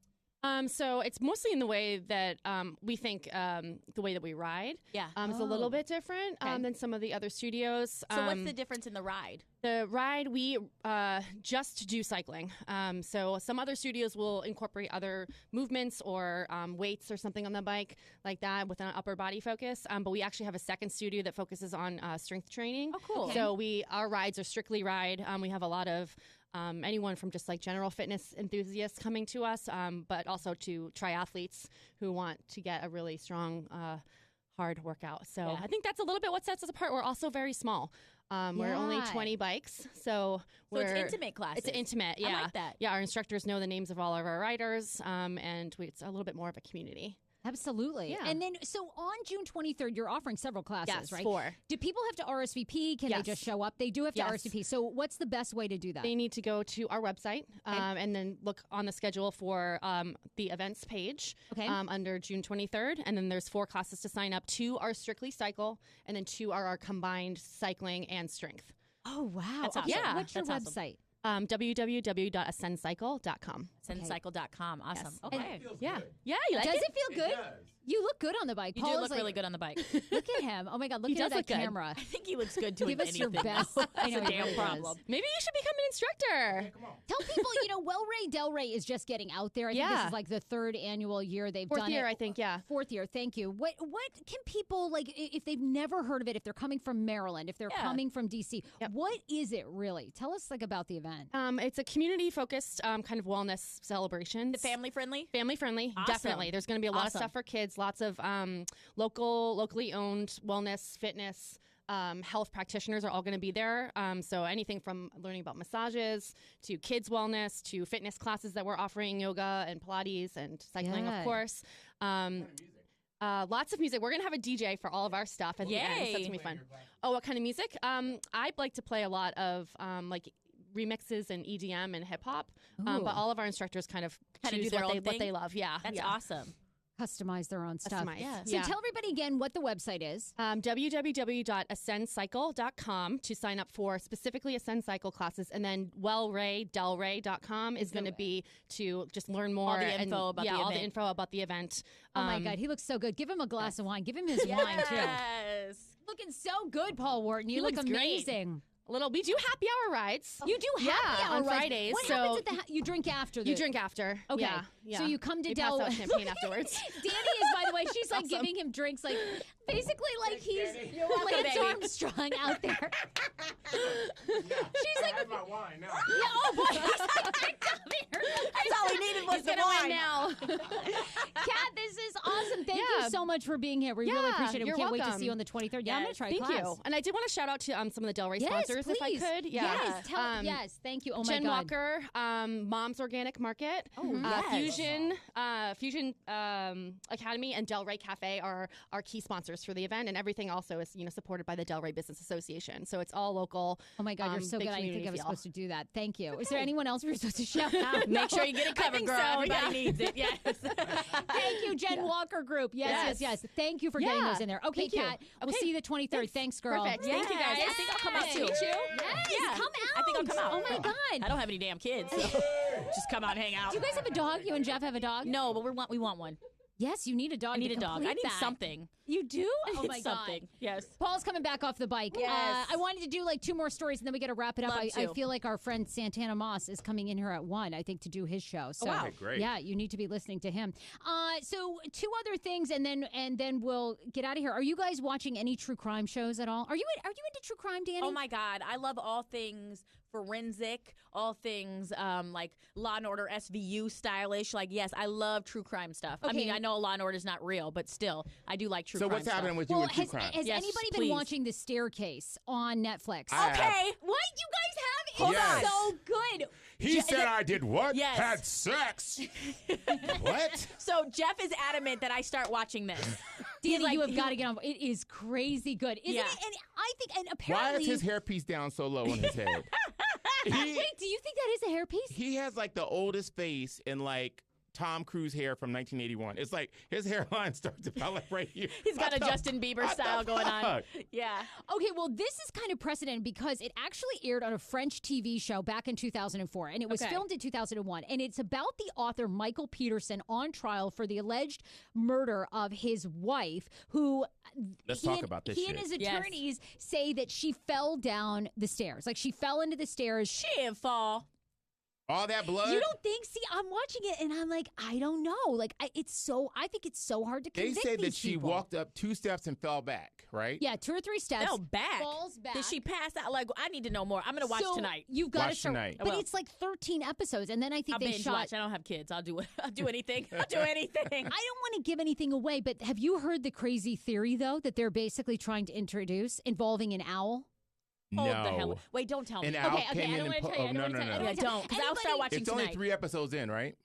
So it's mostly in the way that we think the way that we ride. Yeah. It's a little bit different Okay. than some of the other studios. So what's the difference in the ride? The ride, we just do cycling. So some other studios will incorporate other movements or weights or something on the bike like that with an upper body focus. But we actually have a second studio that focuses on strength training. Oh, cool. So our rides are strictly ride. We have a lot of anyone from just like general fitness enthusiasts coming to us, but also to triathletes who want to get a really strong, hard workout. So I think that's a little bit what sets us apart. We're also very small. We're only 20 bikes, so it's intimate classes. It's intimate, yeah. I like that. Yeah, our instructors know the names of all of our riders, and it's a little bit more of a community. Absolutely. Yeah. And then, so on June 23rd, you're offering several classes, Yes, right? 4. Do people have to RSVP? Can they Yes. just show up? They do have to Yes. RSVP. So what's the best way to do that? They need to go to our website and then look on the schedule for the events page under June 23rd. And then there's 4 classes to sign up. 2 are strictly cycle, and then 2 are our combined cycling and strength. Oh, wow. That's awesome. Yeah. What's your That's awesome. website? www.ascendcycle.com. Ascendcycle.com. Awesome. It Okay. feels Yeah. good. Yeah, you like Does it? it feel good? does. You look good on the bike. You Paul do is look like, really good on the bike. Look at him. Oh, my God. Look He at does that look good. camera. I think he looks good doing Give us your anything best. now. I know, That's a he damn really problem. does. Maybe you should become an instructor. Come on. Tell people, Well Ray Del Rey is just getting out there. I think this Yeah. is like the 3rd annual year they've 4th done year, it. I think, yeah. 4th year, thank you. What can people, like, if they've never heard of it, if they're coming from Maryland, if they're coming from D.C., what is it really? Tell us, like, about the event. It's a community-focused kind of wellness celebration. Family friendly? Family friendly, Awesome. definitely. There's going to be a lot of Awesome. stuff for kids, lots of locally owned wellness, fitness, health practitioners are all going to be there. So anything from learning about massages to kids wellness to fitness classes that we're offering, yoga and Pilates and cycling, Yeah. of course. Lots of music. We're going to have a DJ for all of our stuff at the end. So that's going to be fun. Oh, what kind of music? I like to play a lot of like remixes and EDM and hip hop. But all of our instructors kind of Kinda choose do their own what they thing? love. Yeah. That's yeah. awesome. Customize their own stuff. Customize. Yeah. So tell everybody again what the website is. www.ascendcycle.com to sign up for specifically Ascend Cycle classes. And then wellraydelray.com is going to be to just learn more. All the info about the all the event. info about the event. Oh, my God. He looks so good. Give him a glass of wine. Give him his wine, too. Yes. Looking so good, Paul Wharton. You He look looks great. amazing. We do happy hour rides. You do happy hour on rides. Fridays. What so happens at the you drink after the you drink after. Okay. Yeah, yeah. So you come to we Del pass out champagne afterwards. Danny is, by the way, she's like Awesome. giving him drinks, like basically like he's You're welcome, Lance baby. Armstrong out there. She's like, I have my wine now. yeah, oh boy, he's like, come here. That's all we needed was He's the gonna win wine. now. Kat, this is awesome. Thank you Yeah. so much for being here. We really Yeah, appreciate it. We you're can't wait to welcome. see you on the 23rd. Yeah, I'm gonna Yes, try Thank class. you. And I did want to shout out to some of the Del Rey Yes, sponsors, please. if I could. Yeah. Yes, yes, thank you. Oh my Jen God. Walker, Mom's Organic Market, yes. Fusion Academy, and Del Rey Cafe are our key sponsors for the event, and everything also is supported by the Del Rey Business Association. So it's all local. Oh my God, you're so big good. I didn't think I was community supposed to do that. Thank you. Is there anyone else we're supposed to shout out? Make sure you get it covered, think girl. so, Everybody yeah. needs it. Yes. Thank you, Jen Walker Group. Yes. Thank you for getting Yeah. those in there. Okay, Thank you. Kat, we'll Okay. see you the 23rd. Thanks, girl. Perfect. Yes. Thank you guys. I think I'll come out Yes. too. Yes, Yeah. come out. I think I'll come out. Oh my God. I don't have any damn kids, so just come out and hang out. Do you guys have a dog? You and Jeff have a dog? No, but we want one. Yes, you need a dog. I need to a dog. I complete need that. something. You do? I Oh need my something. God. Yes. Paul's coming back off the bike. Yes. I wanted to do like 2 more stories and then we got to wrap it up. Love I to. feel like our friend Santana Moss is coming in here at 1, I think, to do his show. So wow. Okay, great. yeah, you need to be listening to him. So 2 other things and then we'll get out of here. Are you guys watching any true crime shows at all? Are you into true crime, Danny? Oh my God, I love all things forensic, all things like Law and Order SVU stylish. Like, yes, I love true crime stuff. I Okay. mean, I know Law and Order is not real, but still, I do like true So crime what's stuff. happening with you Well, with true crime? has Yes, anybody been please. watching The Staircase on Netflix? I have. Okay. What? You guys have? Hold It's on. so good. He said I did what? Yes. Had sex. What? So Jeff is adamant that I start watching this. Danny, like- you have got to get on. It is crazy good, isn't Yeah. it? And I think, and Why apparently, is his hairpiece down so low on his head? wait, do you think that is a hairpiece? He has like the oldest face in like Tom Cruise hair from 1981. It's like his hairline starts to develop right here. He's got a Justin Bieber style going on. Yeah. Okay, well, this is kind of precedent because it actually aired on a French TV show back in 2004, and it was filmed in 2001. And it's about the author Michael Peterson on trial for the alleged murder of his wife, who Let's talk about this He shit. and his attorneys say that she fell down the stairs. Like, she fell into the stairs. She didn't fall. All that blood? You don't think? See, I'm watching it and I'm like, I don't know. Like, I think it's so hard to They convict say that these she people. walked up 2 steps and fell back, right? Yeah, 2 or 3 steps. Fell back. Falls back. Did she pass out? Like, I need to know more. I'm going to watch So tonight. You've got to Watch start. tonight. I But will. it's like 13 episodes, and then I think I'll they binge shot. watch. I don't have kids. I'll do anything. I'll do anything. I don't want to give anything away, but have you heard the crazy theory though that they're basically trying to introduce involving an owl? No. Oh, the hell. Wait, don't tell me. An Okay, owl okay, came I in don't and wanna put. tell you, Oh, I no, don't no, wanna no. tell you, I Yeah, don't don't, because I'll start watching It's tonight. only 3 episodes in, right?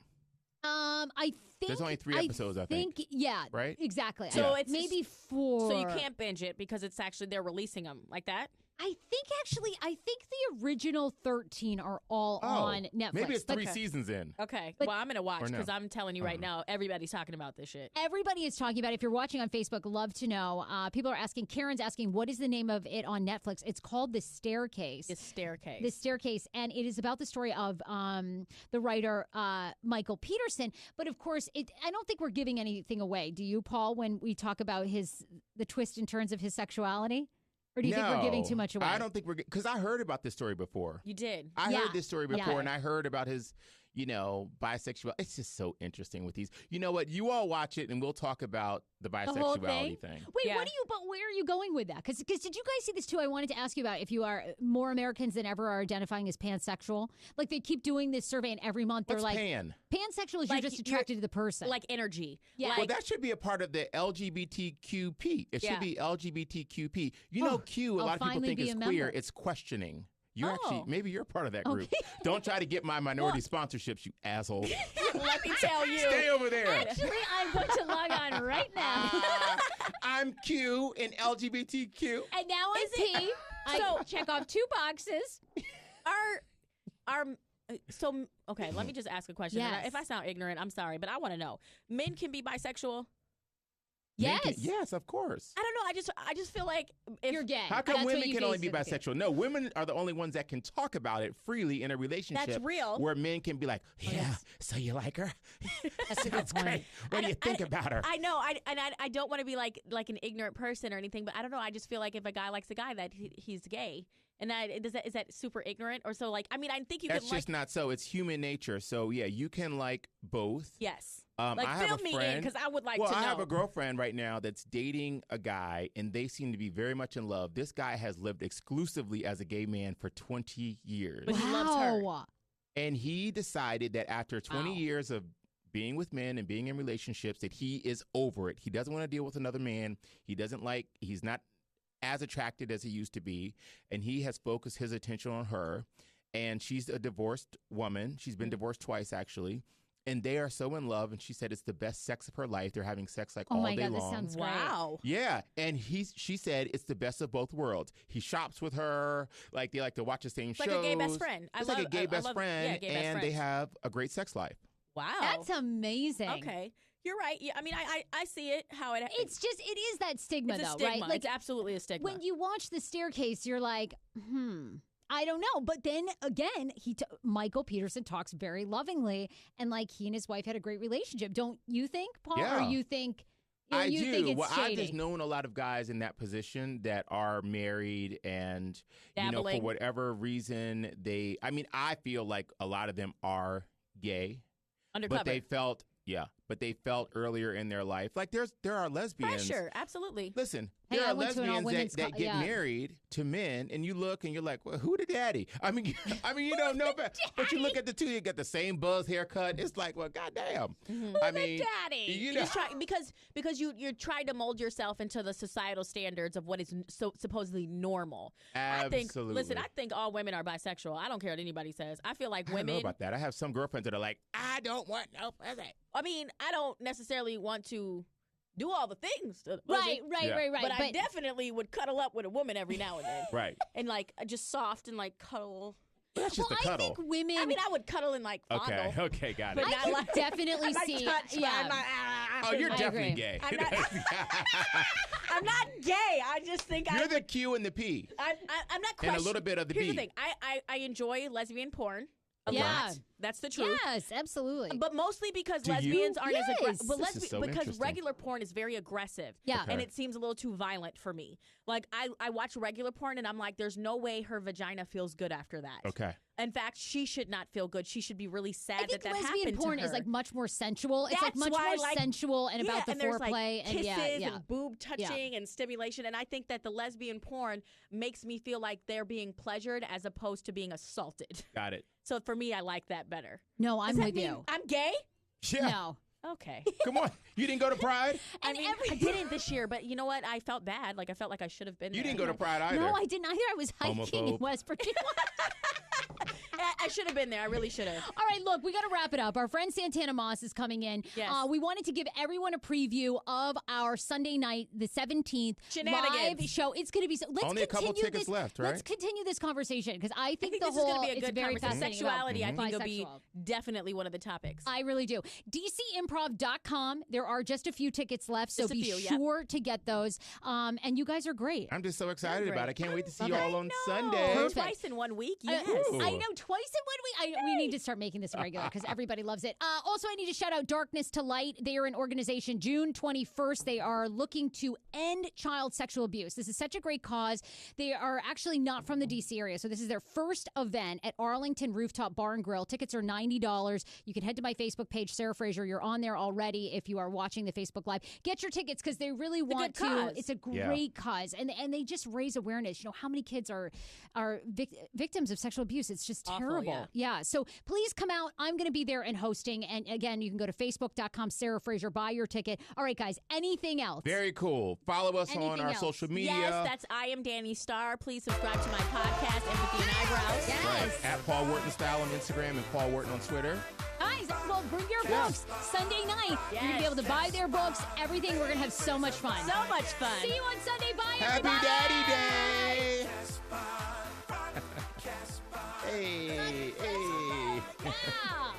I think There's only 3 episodes, I think. Yeah, Right? exactly. So I- it's maybe 4. So you can't binge it because it's actually, they're releasing them like that? I think the original 13 are all on Netflix. Maybe it's 3 Okay. seasons in. Okay. But- Well, I'm going to watch Or no. because I'm telling you right now, everybody's talking about this shit. Everybody is talking about it. If you're watching on Facebook, love to know. People are asking, Karen's asking, what is the name of it on Netflix? It's called The Staircase. The staircase. The Staircase, and it is about the story of the writer Michael Peterson. But of course, I don't think we're giving anything away. Do you, Paul, when we talk about the twist and turns of his sexuality? Or do you think we're giving too much away? I don't think we're because I heard about this story before. You did. I Yeah. heard this story before, Yeah. and I heard about his, bisexual. It's just so interesting with these. You know what? You all watch it, and we'll talk about the whole bisexuality thing. Wait, Yeah. but where are you going with that? Because did you guys see this too? I wanted to ask you about if you are more Americans than ever are identifying as pansexual. Like they keep doing this survey, and every month they're What's like, pan? pansexual is Like, you're just attracted to the person. Like energy. Yeah. Like, Well, that should be a part of the LGBTQP. It should Yeah. be LGBTQP. You know, Q, a I'll lot of people finally think be is a queer. member. It's questioning. You Oh. actually, maybe you're part of that group. Don't try to get my minority sponsorships, you asshole. let me tell you. Stay over there. Actually, I'm going to log on right now. I'm Q in LGBTQ. And now I'm P. I check off 2 boxes. Okay, let me just ask a question. Yes. If I sound ignorant, I'm sorry, but I want to know. Men can be bisexual? Yes. Yes, of course. I don't know. I just feel like if You're gay. How come That's what women you can only be base it to. bisexual? No, women are the only ones that can talk about it freely in a relationship. That's real. Where men can be like, yeah, so you like her? That's a good That's great. point. What do you think about her? I know, I don't want to be like an ignorant person or anything, but I don't know. I just feel like if a guy likes a guy, that he's gay, and is that super ignorant or so? Like, I mean, I think you That's can like. just not so. It's human nature. So yeah, you can like both. Yes. I have fill a me in friend. because I would like Well, to know. I have a girlfriend right now that's dating a guy, and they seem to be very much in love. This guy has lived exclusively as a gay man for 20 years. But he loves her. Wow. And he decided that after 20 Wow. years of being with men and being in relationships, that he is over it. He doesn't want to deal with another man. He's not as attracted as he used to be. And he has focused his attention on her. And she's a divorced woman. She's been divorced twice, actually. And they are so in love. And she said it's the best sex of her life. They're having sex like all Oh my day God, this long. sounds great. Wow. Yeah, and she said it's the best of both worlds. He shops with her, like they like to watch the same It's shows. like a gay best friend. It's like a gay best friend, gay best and they friends. have a great sex life. Wow. That's amazing. Okay. You're right. Yeah, I mean, I see it, how it It is that stigma, it's a though, stigma. right? Like, It's absolutely a stigma. when you watch The Staircase, you're like, I don't know. But then again, Michael Peterson talks very lovingly, and like he and his wife had a great relationship. Don't you think, Paul? Yeah. Or you think? I you do. think it's Well, I've shady? just known a lot of guys in that position that are married and, for Dabbling. whatever reason, I feel like a lot of them are gay, Undercover. but they felt earlier in their life. Like there are lesbians. Pressure. Absolutely. Listen, Hey, there I are went to an lesbians all-women's that get yeah. married to men, and you look and you're like, well, who the daddy? I mean, you don't know, but you look at the two, you get the same buzz haircut. It's like, well, goddamn. I mean, daddy? you You know, just try, because you're trying to mold yourself into the societal standards of what is so supposedly normal. absolutely. I think all women are bisexual. I don't care what anybody says. I feel like I don't know women. about that. I have some girlfriends that are like, I don't want no pussy. I mean, I don't necessarily want to do all the things. Right. Yeah. But I definitely would cuddle up with a woman every now and then. Right. And like just soft and like cuddle. That's just a I cuddle. think women. I mean, I would cuddle and like fondle. Okay, got it. But I not can like, definitely I see. touch, but Yeah. I'm not, Oh, you're I definitely agree. gay. I'm not, I'm not gay. I just think You're the Q and the P. I'm not And questioning. a little bit of the Here's B. the thing. I enjoy lesbian porn a Yeah. lot. That's the truth. Yes, absolutely. But mostly because Do lesbians you? aren't as Yes. aggressive. But This is so because interesting. regular porn is very aggressive. Yeah. Okay. And it seems a little too violent for me. Like, I watch regular porn and I'm like, there's no way her vagina feels good after that. Okay. In fact, she should not feel good. She should be really sad I think that lesbian happened porn to her. is like much more sensual. It's like That's much why, more like, sensual and about the and there's, foreplay like, and kisses yeah. and boob touching and stimulation. And I think that the lesbian porn makes me feel like they're being pleasured as opposed to being assaulted. Got it. So for me, I like that better. No, I'm Does that with mean you. I'm gay? Yeah. No. Okay. Come on. You didn't go to Pride? I mean, I didn't this year, but you know what? I felt bad. Like, I felt like I should have been You there. didn't go to Pride either. No, I didn't either. I was hiking in Homophobe. West Virginia. I should have been there. I really should have. All right, look, we got to wrap it up. Our friend Santana Moss is coming in. Yes. We wanted to give everyone a preview of our Sunday night, the 17th Shenanigans. live show. It's going to be so. Let's Only a couple continue tickets this, left, right? Let's continue this conversation because I think I think the this whole is going to be a it's good very conversation. fascinating. Sexuality, I about think, will be bisexual. definitely one of the topics. I really do. DCimprov.com. There are just a few tickets left, so Just a be few, yep. sure to get those. And you guys are great. I'm just so excited You're about it. I great. can't wait to see Okay. you all on No, Sunday. Perfect. Twice in 1 week. Uh, Yes. Ooh. I know, twice in 1 week. We need to start making this regular because everybody loves it. Also, I need to shout out Darkness to Light. They are an organization. June 21st, they are looking to end child sexual abuse. This is such a great cause. They are actually not from the D.C. area, so this is their first event at Arlington Rooftop Bar and Grill. Tickets are $90. You can head to my Facebook page, Sarah Fraser. You're on there already if you are watching the Facebook Live. Get your tickets because they really want good cause. to. It's a Yeah. great cause, and they just raise awareness. You know how many kids are victims of sexual abuse? It's just Awful, terrible. Yeah. So please come out. I'm going to be there and hosting. And again, you can go to facebook.com, Sarah Fraser, buy your ticket. All right, guys. Anything else? Very cool. Follow us on Anything our else? social media. Yes, that's I Am Danni Starr. Please subscribe to my podcast, Empathy and Eyebrows. Yes. Right. At Paul Wharton Style on Instagram and Paul Wharton on Twitter. Guys, well, bring your Yeah. books Sunday night. You're going to be able to Yes. buy their books, everything. We're going to have so much fun. So much fun. See you on Sunday. Bye, Happy everybody. Daddy Day! Hey, hey. Yeah.